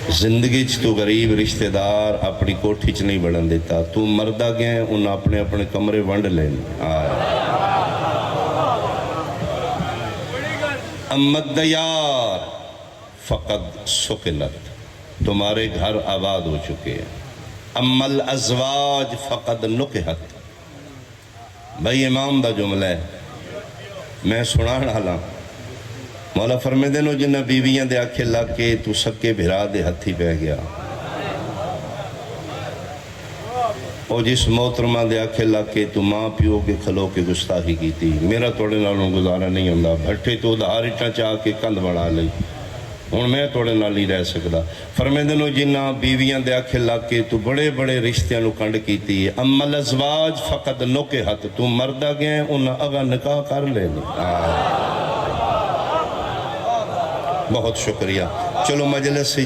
زندگی تو غریب رشتہ دار اپنی کوٹھی چ نہیں بڑھن دیتا، تو مردہ گئے انہاں اپنے اپنے کمرے ونڈ لین۔ اما الدیار فقد سکنت، تمہارے گھر آباد ہو چکے ہیں۔ اما الازواج فقد نکحت، بھائی امام دا جملہ ہے، میں سنان حالاں مولا فرمے دینو جنہ بیویاں دے آکھے لگ کے تو سکے بھرا دے ہتھی پہ گیا، او جس محترمہ دے آکھے لگ کے تو ماں پیو کے کھلو کے گستاخی کی تھی، میرا توڑے نالوں گزارا نہیں ہوندا، بھٹے تو دھار اٹھا چاہ کے کند بڑھا لئی، ہن میں توڑے نال نہیں رہ سکدا۔ فرمے دینو جنہ بیویاں دے آکھے لگ کے تو بڑے بڑے رشتیاں نو کنڈ کیتی ہے۔ اما الازواج فقد نکحت، تو مردہ گئے انہاں اگا نکاح کر لینی۔ بہت شکریہ، چلو مجلس سے